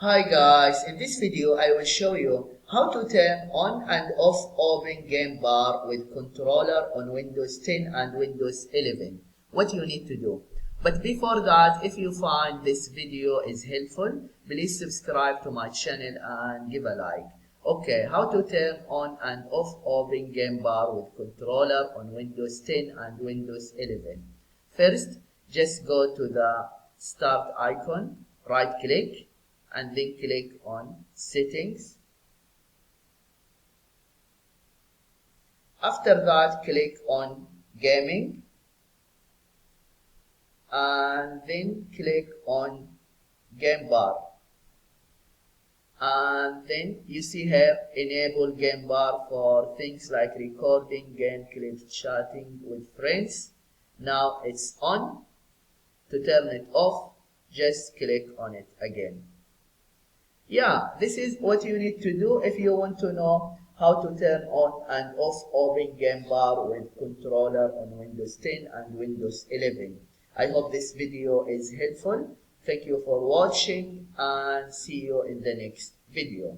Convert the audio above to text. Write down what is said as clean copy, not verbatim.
Hi guys, in this video I will show you how to turn on and off Open Gamebar with controller on Windows 10 and Windows 11. What you need to do. But before that, if you find this video is helpful, please subscribe to my channel and give a like. Okay, how to turn on and off Open Gamebar with controller on Windows 10 and Windows 11. First, just go to the start icon, right click, and then click on settings. After that, click on gaming and then click on Gamebar, and then you see here enable Gamebar for things like recording game clips, chatting with friends. Now it's on. To turn it off, just click on it again. Yeah, this is what you need to do if you want to know how to turn on and off Open Gamebar with controller on Windows 10 and Windows 11. I hope this video is helpful. Thank you for watching and see you in the next video.